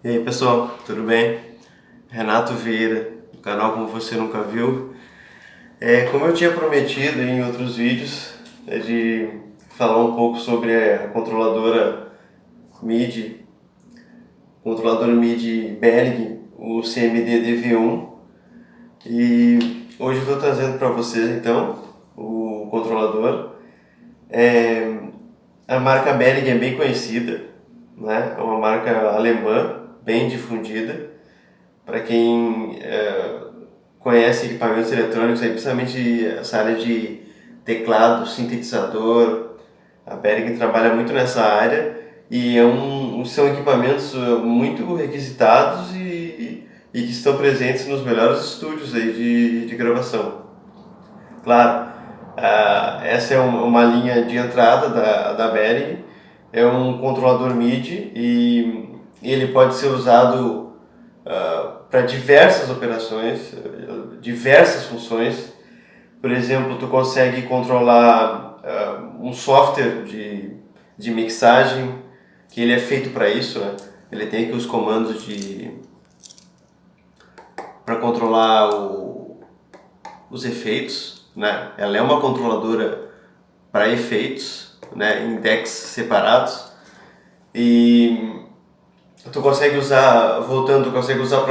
E aí pessoal, tudo bem? Renato Vieira, do canal Como Você Nunca Viu. Como eu tinha prometido em outros vídeos, de falar um pouco sobre a MIDI, controlador MIDI Behringer, o CMD DV1. E hoje eu estou trazendo para vocês então o controlador. A marca Behringer é bem conhecida, né? É uma marca alemã, bem difundida. Para quem conhece equipamentos eletrônicos, aí, principalmente essa área de teclado, sintetizador, a Behringer trabalha muito nessa área e são equipamentos muito requisitados e que estão presentes nos melhores estúdios aí de gravação. Claro, essa é uma linha de entrada da Behringer, é um controlador MIDI e ele pode ser usado para diversas operações, diversas funções. Por exemplo, tu consegue controlar um software de mixagem que ele é feito para isso, né? Ele tem aqui os comandos para controlar os efeitos, né? Ela é uma controladora para efeitos, né? Em decks separados e tu consegue usar, tu consegue usar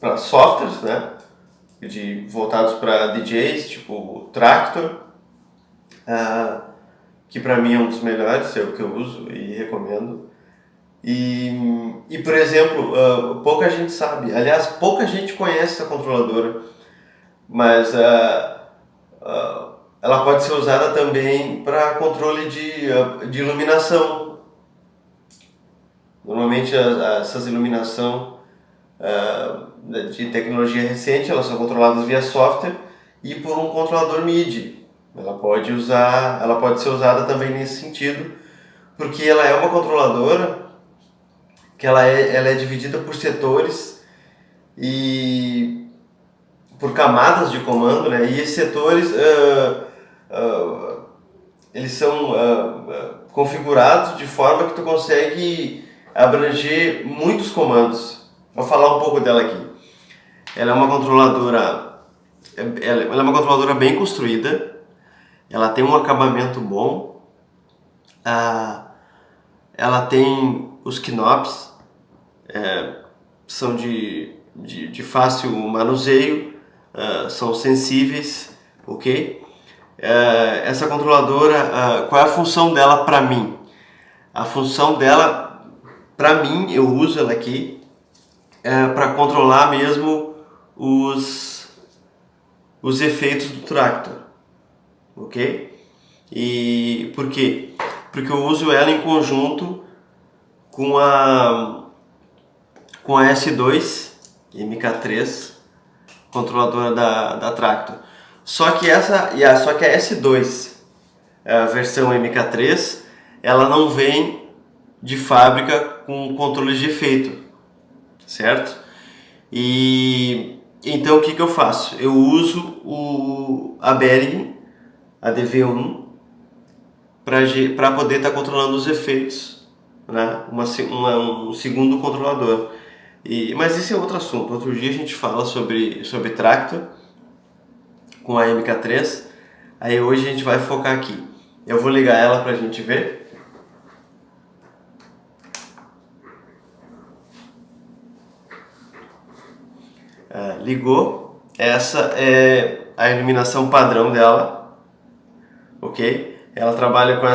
para softwares, né? Voltados para DJs, tipo o Traktor, que para mim é um dos melhores, é o que eu uso e recomendo. E por exemplo, pouca gente sabe, aliás, pouca gente conhece essa controladora, mas ela pode ser usada também para controle de iluminação. Normalmente essas iluminação de tecnologia recente, elas são controladas via software e por um controlador MIDI. Ela pode ser usada também nesse sentido, porque ela é uma controladora que ela é dividida por setores e por camadas de comando, né? E esses setores eles são configurados de forma que tu consegue abranger muitos comandos. Vou falar um pouco dela aqui. Ela é uma controladora bem construída. Ela tem um acabamento bom. Ela tem os knobs, são de fácil manuseio, são sensíveis, ok? Essa controladora, qual é a função dela para mim? A função dela, para mim, eu uso ela aqui para controlar mesmo os efeitos do Traktor, ok? E por quê? Porque eu uso ela em conjunto com a S2 MK3, controladora da Traktor. Só que a S2, a versão MK3, ela não vem de fábrica com controle de efeito, certo? E então o que eu faço? Eu uso a Behringer, a DV1, para poder estar controlando os efeitos, né? Um segundo controlador. Mas isso é outro assunto. Outro dia a gente fala sobre Traktor com a MK3. Aí hoje a gente vai focar aqui. Eu vou ligar ela para a gente ver. Ligou. Essa é a iluminação padrão dela, ok? Ela trabalha com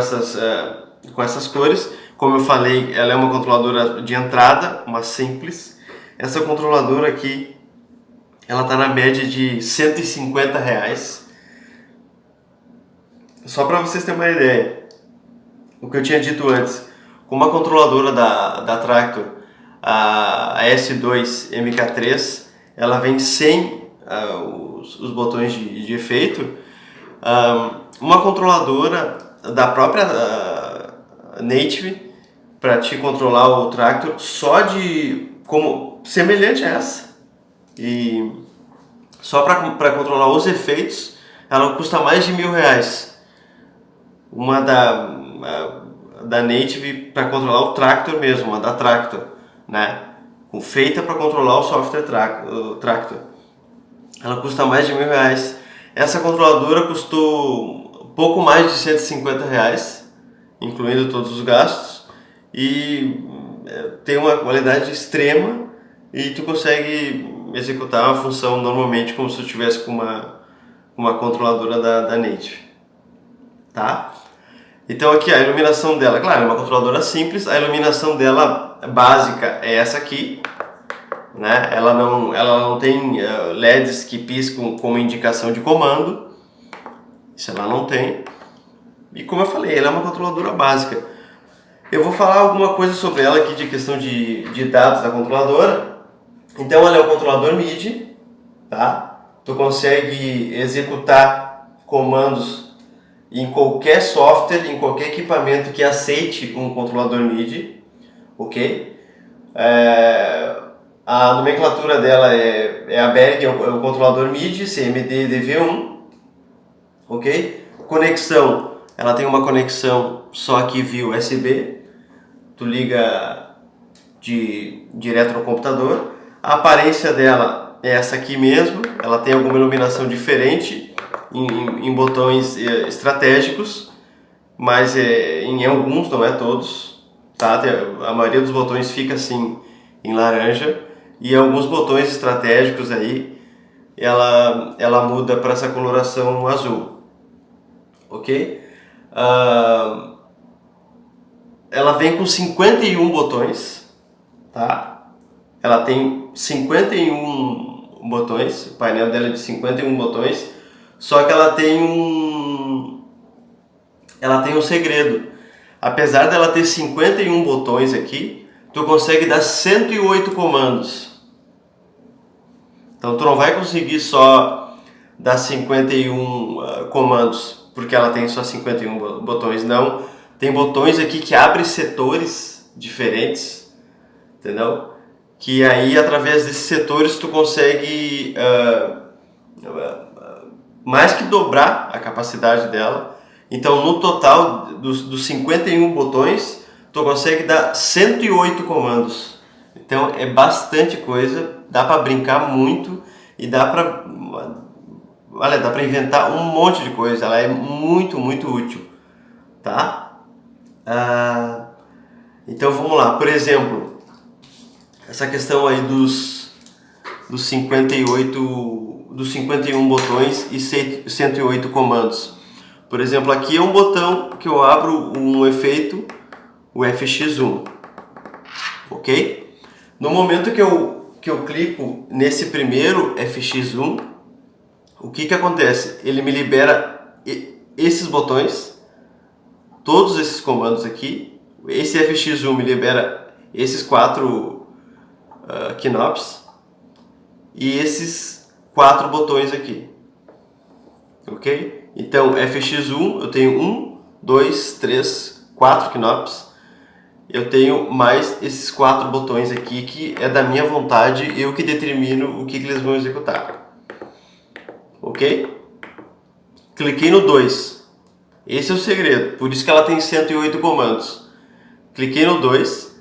essas cores. Como eu falei, ela é uma controladora de entrada, uma simples. Essa controladora aqui, ela está na média de R$150. Só para vocês terem uma ideia, o que eu tinha dito antes, com uma controladora da Traktor, a S2 MK3, ela vem sem os botões de efeito. Uma controladora da própria Native para te controlar o Traktor como semelhante a essa, e só para controlar os efeitos ela custa mais de R$1.000. Uma da Native para controlar o Traktor mesmo, uma da Traktor, né? Feita para controlar o software Tractor. Ela custa mais de R$1.000. Essa controladora custou pouco mais de R$150, incluindo todos os gastos, e tem uma qualidade extrema e tu consegue executar uma função normalmente como se tu estivesse com uma controladora da Native, tá? Então aqui a iluminação dela, claro, é uma controladora simples, a iluminação dela básica é essa aqui, né? Ela não tem LEDs que piscam como indicação de comando, isso ela não tem. E como eu falei, ela é uma controladora básica. Eu vou falar alguma coisa sobre ela aqui de questão de dados da controladora. Então ela é um controlador MIDI, tá? Tu consegue executar comandos em qualquer software, em qualquer equipamento que aceite um controlador MIDI, ok? A nomenclatura dela é a Berg, é o controlador MIDI, CMD DV1, ok? Conexão, ela tem uma conexão só aqui via USB, tu liga direto no computador. A aparência dela é essa aqui mesmo, ela tem alguma iluminação diferente em botões estratégicos, mas em alguns, não é todos, tá? A maioria dos botões fica assim em laranja, e alguns botões estratégicos aí ela muda para essa coloração azul, ok? Ela vem com 51 botões, tá? Ela tem 51 botões, o painel dela é de 51 botões, só que ela tem um segredo. Apesar dela ter 51 botões aqui, tu consegue dar 108 comandos. Então tu não vai conseguir só dar 51 comandos, porque ela tem só 51 botões, não. Tem botões aqui que abrem setores diferentes, entendeu? Que aí através desses setores tu consegue mais que dobrar a capacidade dela. Então no total dos 51 botões tu consegue dar 108 comandos. Então é bastante coisa, dá para brincar muito e dá para inventar um monte de coisa. Ela é muito útil, tá? Então vamos lá, por exemplo, essa questão aí dos 51 botões e 108 comandos. Por exemplo, aqui é um botão que eu abro um efeito, o FX1, ok? No momento que eu clico nesse primeiro FX1, o que acontece? Ele me libera esses botões, todos esses comandos aqui. Esse FX1 me libera esses 4 knobs e esses 4 botões aqui, ok? Então FX1 eu tenho 1, 2, 3, 4 knobs. Eu tenho mais esses 4 botões aqui que é da minha vontade, eu que determino o que eles vão executar, ok? Cliquei no 2, esse é o segredo, por isso que ela tem 108 comandos. Cliquei no 2,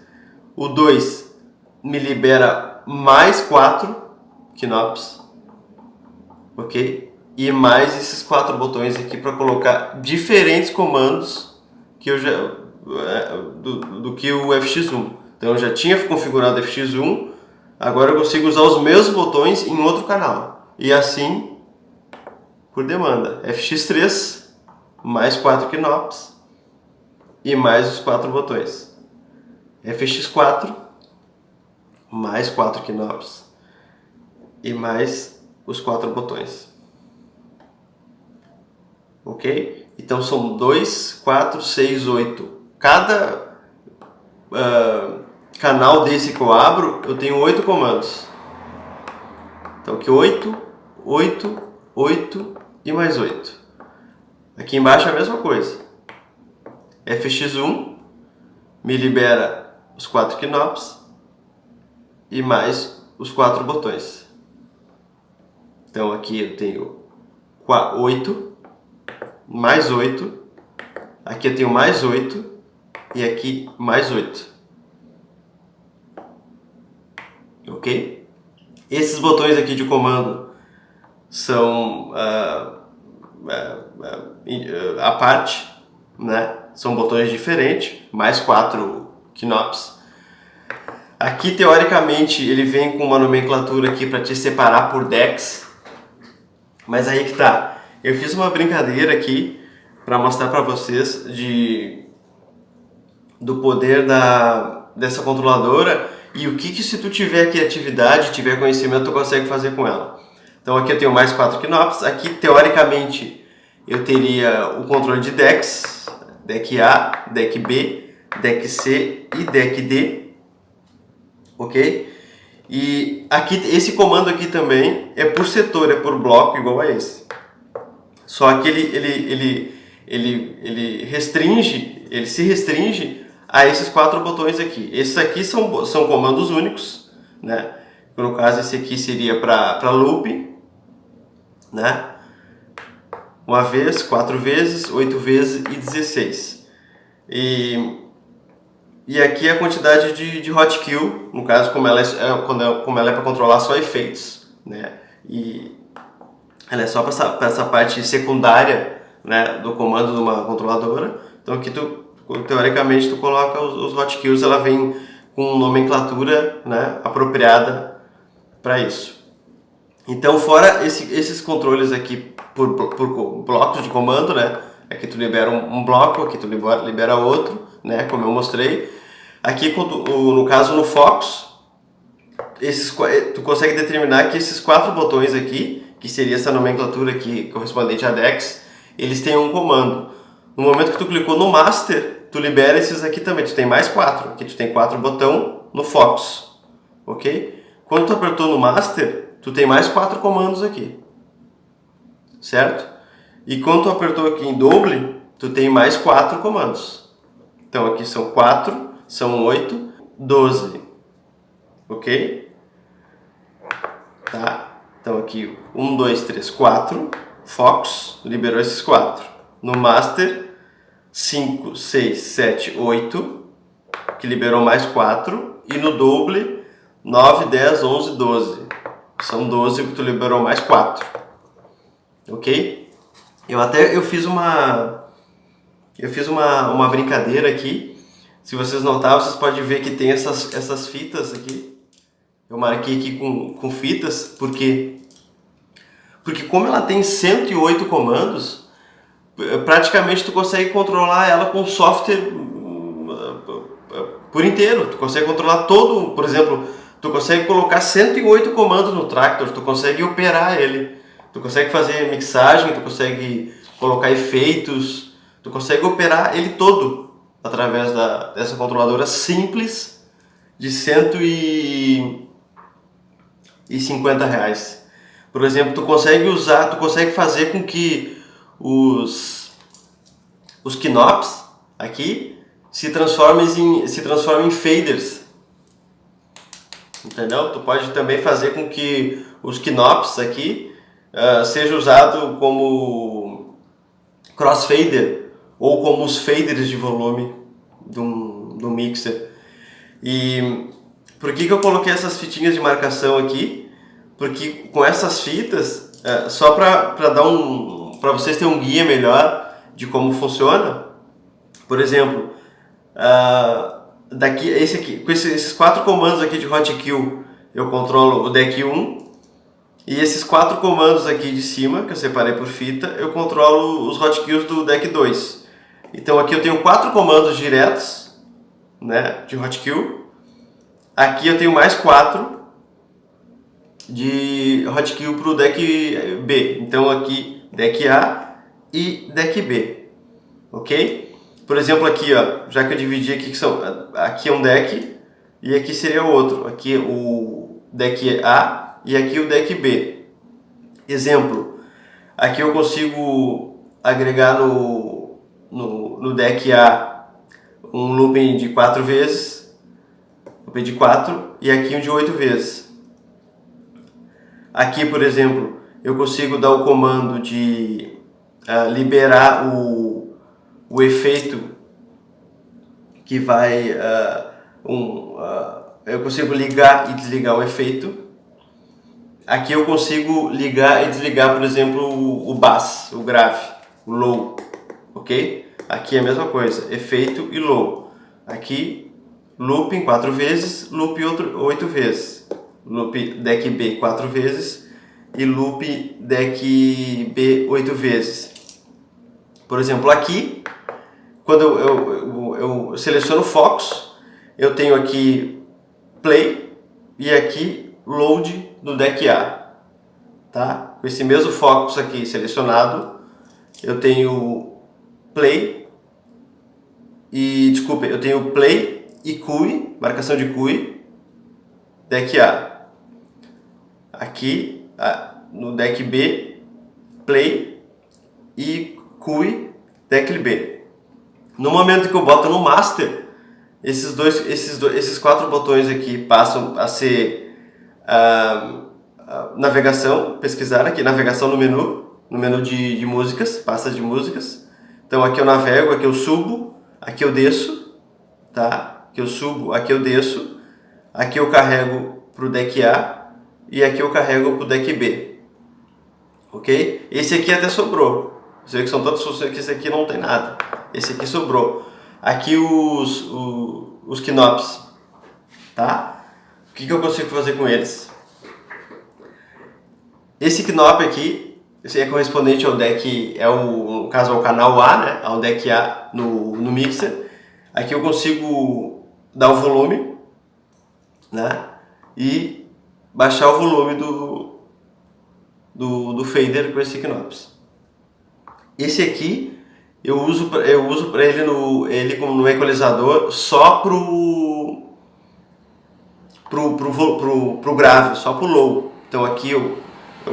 o 2 me libera mais 4 knobs, ok? E mais esses 4 botões aqui para colocar diferentes comandos que eu já do que o FX1. Então eu já tinha configurado o FX1, agora eu consigo usar os mesmos botões em outro canal. E assim por demanda. FX3 mais 4 knobs e mais os 4 botões. FX4 mais 4 knobs e mais os 4 botões. Ok? Então são 2, 4, 6, 8. Cada canal desse que eu abro, eu tenho 8 comandos. Então aqui 8, 8, 8 e mais 8. Aqui embaixo é a mesma coisa. FX1 me libera os 4 knobs e mais os 4 botões. Então aqui eu tenho 8, mais 8, aqui eu tenho mais 8 e aqui mais 8. ok? Esses botões aqui de comando são à parte, né? São botões diferentes, mais 4 knobs. Aqui, teoricamente, ele vem com uma nomenclatura aqui para te separar por decks, mas aí que tá. Eu fiz uma brincadeira aqui para mostrar para vocês do poder dessa controladora e o que se tu tiver criatividade, tiver conhecimento, tu consegue fazer com ela. Então aqui eu tenho mais 4 knobs. Aqui, teoricamente, eu teria o controle de decks, deck A, deck B, deck C e deck D, ok? E aqui, esse comando aqui também é por setor, é por bloco, igual a esse. Só que ele se restringe a esses 4 botões aqui. Esses aqui são comandos únicos, né? No caso, esse aqui seria para loop, né? Uma vez, 4 vezes, 8 vezes e 16. E aqui a quantidade de Hotkill, no caso, como ela é para controlar só efeitos, né? E ela é só para essa parte secundária, né, do comando de uma controladora. Então aqui teoricamente tu coloca os Hotkills, ela vem com nomenclatura, né, apropriada para isso. Então, fora esses controles aqui por blocos de comando, né? Aqui tu libera um bloco, aqui tu libera outro, né? Como eu mostrei. Aqui, no caso, no Focus, tu consegue determinar que esses 4 botões aqui, que seria essa nomenclatura aqui correspondente a DEX, eles têm um comando. No momento que tu clicou no Master, tu libera esses aqui também. Tu tem mais 4. Aqui tu tem 4 botões no Focus, ok? Quando tu apertou no Master, tu tem mais 4 comandos aqui, certo? E quando tu apertou aqui em Double, tu tem mais 4 comandos. Então aqui são 4, são 8, 12, ok? Tá? Então aqui 1, 2, 3, 4, Focus, liberou esses 4. No Master, 5, 6, 7, 8, que liberou mais 4. E no Double, 9, 10, 11, 12. São 12 que tu liberou mais 4. Ok? Eu fiz uma brincadeira aqui. Se vocês notarem, vocês podem ver que tem essas fitas aqui. Eu marquei aqui com fitas, porque como ela tem 108 comandos, praticamente tu consegue controlar ela com software por inteiro. Tu consegue controlar todo, por exemplo, tu consegue colocar 108 comandos no Traktor, tu consegue operar ele, tu consegue fazer mixagem, tu consegue colocar efeitos, tu consegue operar ele todo através dessa controladora simples de R$150. Por exemplo, tu consegue fazer com que os knobs aqui se transformem em faders. Entendeu? Tu pode também fazer com que os knobs aqui seja usado como crossfader ou como os faders de volume do mixer. E por que eu coloquei essas fitinhas de marcação aqui? Porque com essas fitas, só para para vocês terem um guia melhor de como funciona. Por exemplo, com esses 4 comandos aqui de Hotkill, eu controlo o deck 1. E esses 4 comandos aqui de cima, que eu separei por fita, eu controlo os Hotkills do deck 2. Então aqui eu tenho 4 comandos diretos, né, de Hotkill. Aqui eu tenho mais 4 de Hotkill para o deck B. Então aqui deck A e deck B, ok? Por exemplo aqui, ó, já que eu dividi aqui, aqui é um deck e aqui seria o outro. Aqui o deck A e aqui o deck B. Exemplo, aqui eu consigo agregar no deck A um looping de 4 vezes, looping de 4, e aqui um de 8 vezes. Aqui, por exemplo, eu consigo dar o comando de liberar o efeito que vai eu consigo ligar e desligar o efeito. Aqui eu consigo ligar e desligar, por exemplo, o bass, o grave, o low, ok? Aqui é a mesma coisa, efeito e low. Aqui, looping 4 vezes, loop 8 vezes. Loop deck B 4 vezes e loop deck B 8 vezes. Por exemplo, aqui, quando eu seleciono Focus, eu tenho aqui Play e aqui Load do deck A. Tá? Com esse mesmo Focus aqui selecionado, eu tenho Play e, desculpa, eu tenho Play e CUI, marcação de CUI, deck A. Aqui, no deck B, Play e CUI, deck B. No momento que eu boto no Master, esses 4 botões aqui passam a ser navegação, pesquisar aqui, navegação no menu de músicas, pasta de músicas. Então aqui eu navego, aqui eu subo, aqui eu desço, tá? Aqui eu subo, aqui eu desço, aqui eu carrego para o deck A e aqui eu carrego para o deck B, ok? Esse aqui até sobrou, você vê que são todos, que esse aqui não tem nada, esse aqui sobrou. Aqui os knobs, tá? O que eu consigo fazer com eles? Esse knob aqui, esse é correspondente ao deck, no caso ao canal A, né? Ao deck A no mixer. Aqui eu consigo dar o volume, né? E baixar o volume do fader com esse knobs. Esse aqui eu uso para ele como no equalizador só pro grave, só pro low. Então aqui eu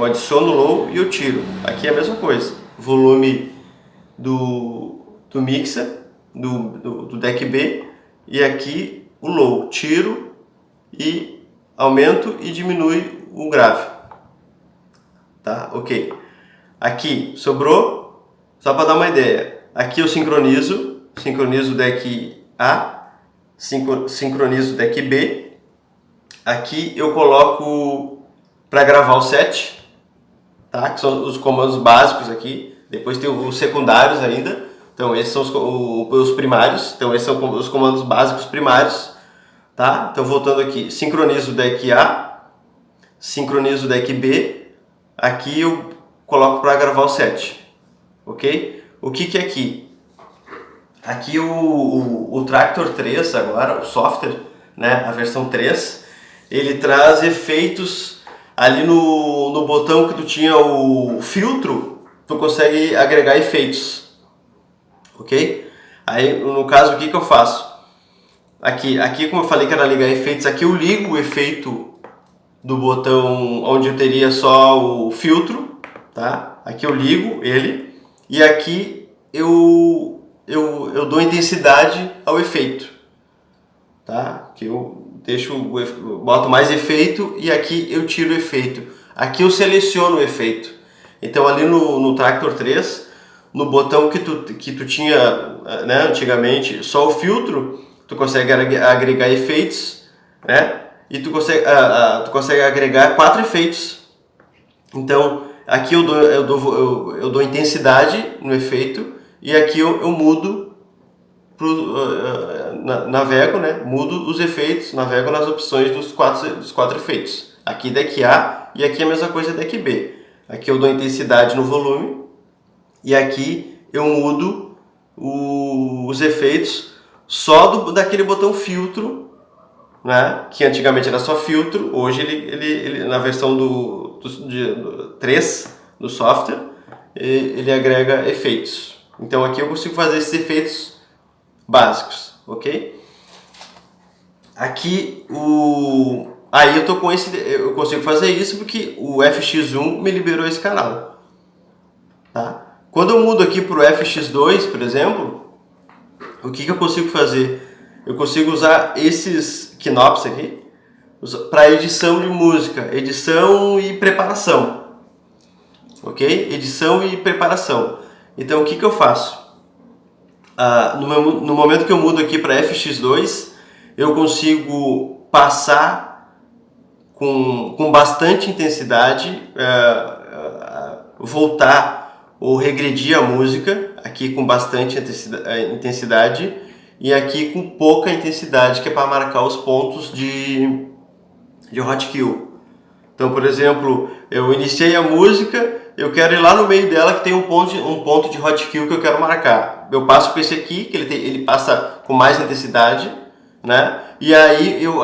adiciono o low e eu tiro. Aqui é a mesma coisa. Volume do mixer, do deck B, e aqui o low. Tiro e aumento e diminui o grave. Tá? Ok. Aqui sobrou, só para dar uma ideia. Aqui eu sincronizo o deck A, sincronizo o deck B. Aqui eu coloco para gravar o set, tá? Que são os comandos básicos aqui. Depois tem os secundários ainda. Então esses são os primários. Então esses são os comandos básicos primários, tá? Então voltando aqui, sincronizo o deck A, sincronizo o deck B. Aqui eu coloco para gravar o set, ok? O que é aqui? Aqui o Traktor 3 agora, o software, né? A versão 3, ele traz efeitos ali no botão que tu tinha o filtro, tu consegue agregar efeitos, ok? Aí no caso o que eu faço? Aqui como eu falei que era ligar efeitos, aqui eu ligo o efeito do botão onde eu teria só o filtro, tá? Aqui eu ligo ele e aqui eu dou intensidade ao efeito, tá? Que eu boto mais efeito e aqui eu tiro o efeito. Aqui eu seleciono o efeito. Então ali no Traktor 3, no botão que tu tinha, né, antigamente só o filtro, tu consegue agregar efeitos, né? E tu consegue agregar 4 efeitos. Então aqui eu dou intensidade no efeito e aqui eu mudo navego, né? Mudo os efeitos, navego nas opções dos quatro efeitos. Aqui deck A e aqui a mesma coisa deck B. Aqui eu dou intensidade no volume e aqui eu mudo os efeitos só daquele botão filtro, né? Que antigamente era só filtro, hoje ele na versão do 3 do software, ele agrega efeitos. Então aqui eu consigo fazer esses efeitos básicos, ok? Aqui aí eu consigo fazer isso porque o FX1 me liberou esse canal, tá? Quando eu mudo aqui para o FX2, por exemplo, o que eu consigo fazer? Eu consigo usar esses knobs aqui para edição de música, edição e preparação, ok? Edição e preparação. Então o que eu faço? No momento que eu mudo aqui para FX2, eu consigo passar com bastante intensidade, voltar ou regredir a música, aqui com bastante intensidade, e aqui com pouca intensidade, que é para marcar os pontos de Hotkill. Então, por exemplo, eu iniciei a música, eu quero ir lá no meio dela que tem um ponto de Hotkill que eu quero marcar. Eu passo com esse aqui, que ele passa com mais intensidade, né? E aí eu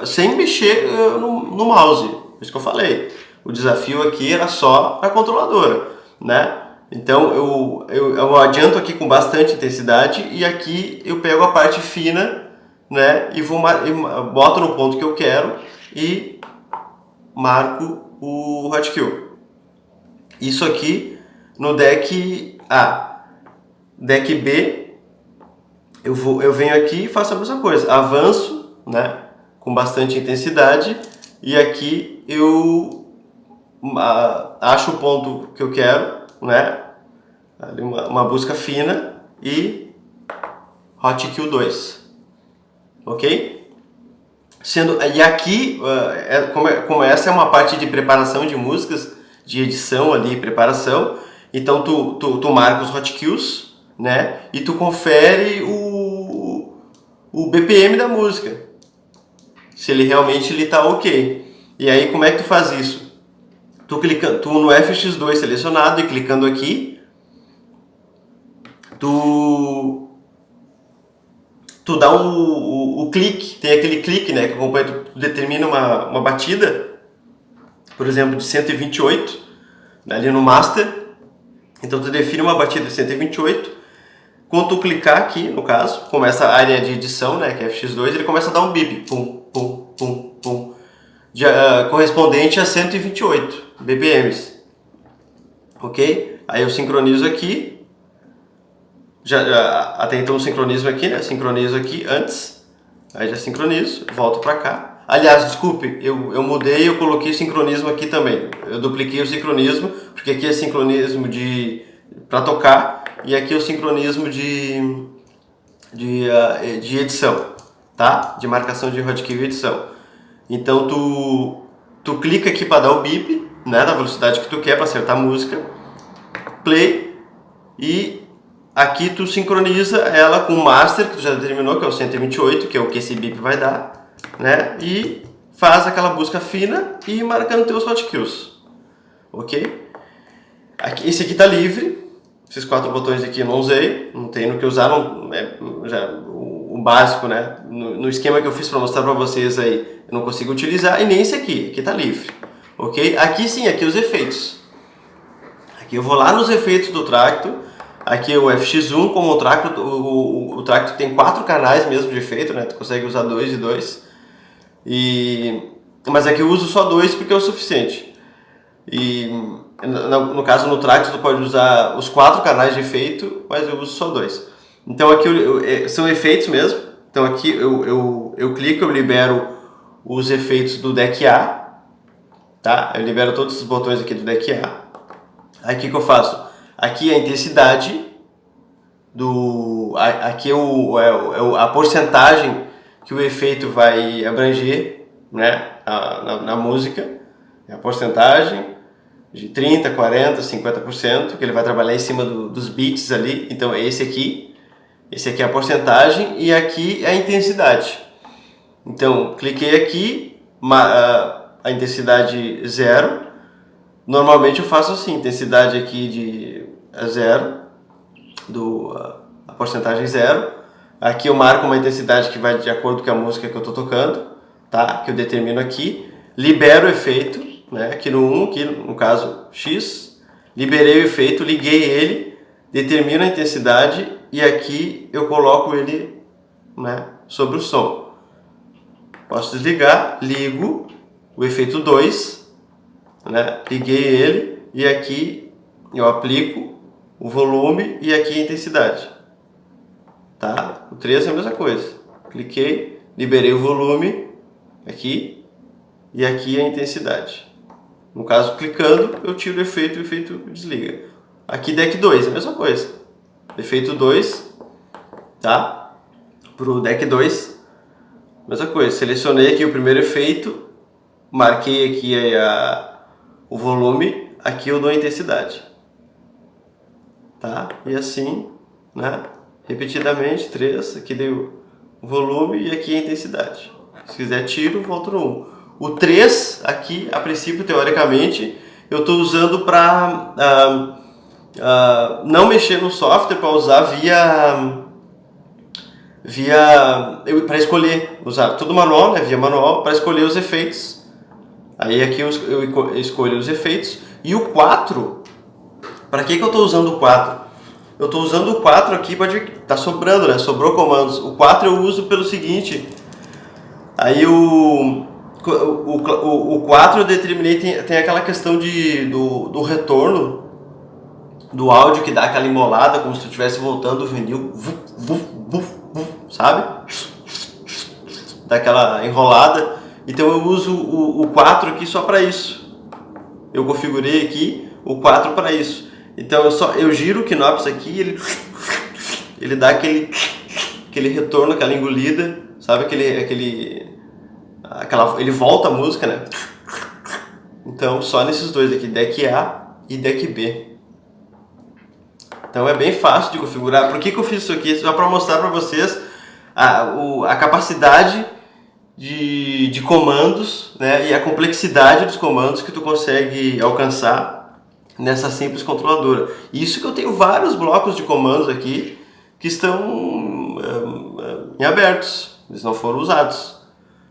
sem mexer no mouse, por isso que eu falei. O desafio aqui era só a controladora, né? Então eu adianto aqui com bastante intensidade e aqui eu pego a parte fina, né? E boto no ponto que eu quero e marco o Hotkill. Isso aqui no deck A. Deck B, eu venho aqui e faço a mesma coisa. Avanço, né, com bastante intensidade e aqui eu acho o ponto que eu quero, né, uma busca fina e Hotkill 2. Ok? E aqui, como essa é uma parte de preparação de músicas, de edição ali, preparação, então tu marca os Hotkills, né, e tu confere o BPM da música, se ele realmente tá ok. E aí como é que tu faz isso? Tu no FX2 selecionado e clicando aqui, tu dá o clique, tem aquele clique, né, que acompanha, tu determina uma batida, por exemplo, de 128, né, ali no master, então tu define uma batida de 128, quando tu clicar aqui, no caso, começa a área de edição, né, que é FX2, ele começa a dar um bip, pum, pum, pum, pum, correspondente a 128 BPMs, ok? Aí eu sincronizo aqui, até então o sincronismo aqui, né? Sincronizo aqui antes, aí já sincronizo, volto pra cá. Aliás, desculpe, eu mudei, eu coloquei o sincronismo aqui também. Eu dupliquei o sincronismo, porque aqui é sincronismo para tocar e aqui é o sincronismo de edição, tá? De marcação de Hotkill e edição. Então tu clica aqui para dar o bip, né? Da velocidade que tu quer para acertar a música, play e aqui tu sincroniza ela com o master que tu já determinou, que é o 128, que é o que esse bip vai dar, né? E faz aquela busca fina e marcando teus Hotkills, ok? Esse aqui tá livre, esses 4 botões aqui eu não usei, não tem no que usar, o básico, né? No esquema que eu fiz para mostrar para vocês aí, eu não consigo utilizar, e nem esse aqui tá livre, ok? Aqui sim, aqui os efeitos. Aqui eu vou lá nos efeitos do Traktor. Aqui o FX1, como o Traktor tem 4 canais mesmo de efeito, né? Tu consegue usar 2 e 2. Mas aqui eu uso só 2 porque é o suficiente. E no caso no Traktor tu pode usar os 4 canais de efeito, mas eu uso só 2. Então aqui são efeitos mesmo. Então aqui eu clico, eu libero os efeitos do deck A. Tá? Eu libero todos os botões aqui do deck A. Aí o que eu faço? Aqui é a intensidade aqui a porcentagem que o efeito vai abranger, né, na música. É a porcentagem de 30, 40, 50%, que ele vai trabalhar em cima dos beats ali. Então é esse aqui é a porcentagem e aqui é a intensidade. Então cliquei aqui, a intensidade 0. Normalmente eu faço assim, intensidade aqui de 0, a porcentagem 0. Aqui eu marco uma intensidade que vai de acordo com a música que eu estou tocando, tá? Que eu determino aqui. Libero o efeito, né? Aqui no 1, aqui no caso X. Liberei o efeito, liguei ele, determino a intensidade e aqui eu coloco ele, né, sobre o som. Posso desligar, ligo o efeito 2. Né? Liguei ele e aqui eu aplico o volume e aqui a intensidade, tá? O 3 é a mesma coisa, cliquei, liberei o volume aqui e aqui a intensidade. No caso, clicando, eu tiro o efeito desliga. Aqui deck 2 é a mesma coisa, efeito 2, tá? Pro deck 2 Mesma coisa, selecionei aqui o primeiro efeito, marquei aqui o volume, aqui eu dou a intensidade. Tá? E assim, né? Repetidamente, 3, aqui dei o volume e aqui a intensidade. Se quiser tiro, volto no 1. O 3 aqui, a princípio, teoricamente, eu estou usando para não mexer no software, para usar para escolher, usar tudo manual, né, via manual, para escolher os efeitos. Aí aqui eu escolho os efeitos. E o 4, para que eu estou usando o 4? Eu estou usando o 4 aqui, pode ver que está sobrando, né? Sobrou comandos. O 4 eu uso pelo seguinte. Aí o 4 eu determinei, tem aquela questão do retorno do áudio, que dá aquela embolada, como se tu estivesse voltando o vinil, sabe? Dá aquela enrolada. Então eu uso o 4 aqui só para isso. Eu configurei aqui o 4 para isso. Então eu giro o Knops aqui, ele dá aquele retorno, aquela engolida, sabe? Ele volta a música, né? Então só nesses dois aqui, deck A e deck B. Então é bem fácil de configurar. Por que eu fiz isso aqui? Só para mostrar para vocês a capacidade de comandos, né? E a complexidade dos comandos que tu consegue alcançar nessa simples controladora. Isso que eu tenho vários blocos de comandos aqui que estão em abertos, eles não foram usados,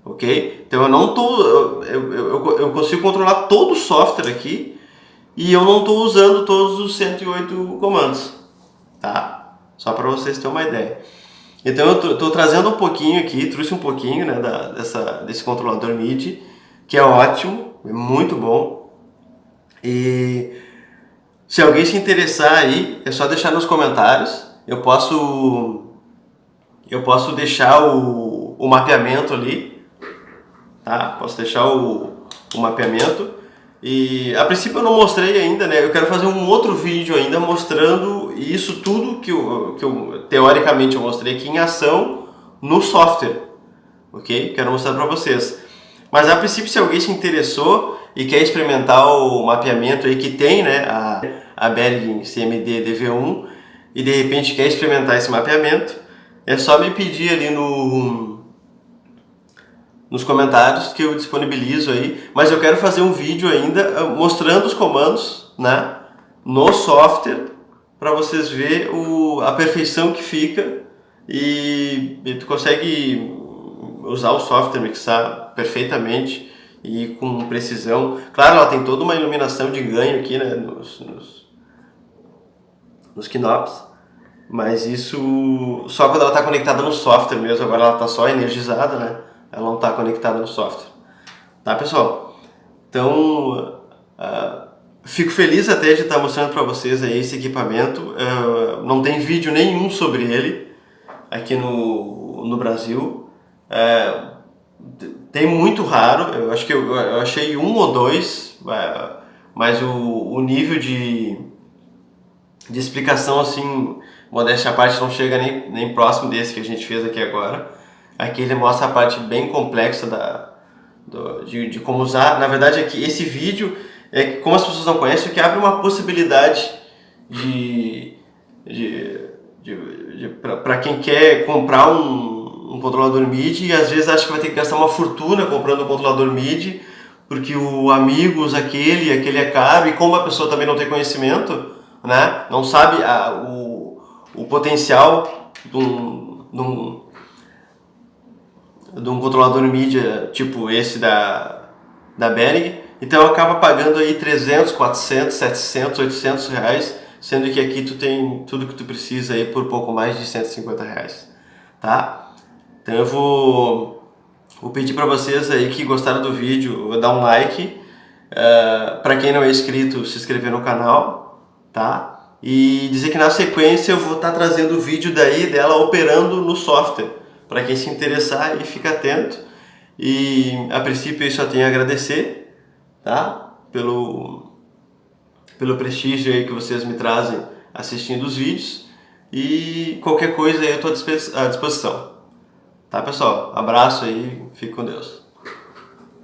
ok? Então eu consigo controlar todo o software aqui e eu não estou usando todos os 108 comandos, tá? Só para vocês terem uma ideia. Então eu estou trazendo um pouquinho aqui, trouxe um pouquinho, né, desse controlador MIDI, que é ótimo, é muito bom. E se alguém se interessar aí, é só deixar nos comentários. Eu posso deixar o mapeamento ali, tá? Posso deixar o mapeamento. E a princípio eu não mostrei ainda, né? Eu quero fazer um outro vídeo ainda mostrando isso tudo que eu teoricamente eu mostrei aqui em ação no software, ok? Quero mostrar para vocês. Mas a princípio, se alguém se interessou e quer experimentar o mapeamento aí que tem, né, a Behringer CMD DV1, e de repente quer experimentar esse mapeamento, é só me pedir ali nos comentários que eu disponibilizo aí. Mas eu quero fazer um vídeo ainda mostrando os comandos, né, no software, para vocês verem a perfeição que fica e tu consegue usar o software, mixar perfeitamente e com precisão. Claro, ela tem toda uma iluminação de ganho aqui, né, nos Knops, mas isso só quando ela está conectada no software mesmo. Agora ela está só energizada, né, ela não está conectada no software, tá, pessoal? Então fico feliz até de estar mostrando para vocês aí esse equipamento. Não tem vídeo nenhum sobre ele aqui no Brasil. Tem muito raro, eu acho que eu achei um ou dois, mas o nível de explicação, assim, modéstia à parte, não chega nem próximo desse que a gente fez aqui agora. Aqui ele mostra a parte bem complexa de como usar. Na verdade, aqui, esse vídeo é que, como as pessoas não conhecem, que abre uma possibilidade para quem quer comprar um controlador MIDI e às vezes acha que vai ter que gastar uma fortuna comprando um controlador MIDI porque o amigo usa aquele é caro, e como a pessoa também não tem conhecimento, né, não sabe o potencial de um controlador MIDI tipo esse da Behringer, então acaba pagando aí 300, 400, 700, 800 reais, sendo que aqui tu tem tudo que tu precisa aí por pouco mais de 150 reais, tá? Então eu vou pedir para vocês aí que gostaram do vídeo, dar um like, para quem não é inscrito, se inscrever no canal, tá? E dizer que na sequência eu vou estar trazendo o vídeo dela operando no software, para quem se interessar e fica atento. E a princípio eu só tenho a agradecer, tá? Pelo prestígio aí que vocês me trazem assistindo os vídeos, e qualquer coisa aí eu estou à disposição. Tá, pessoal? Abraço aí, fique com Deus.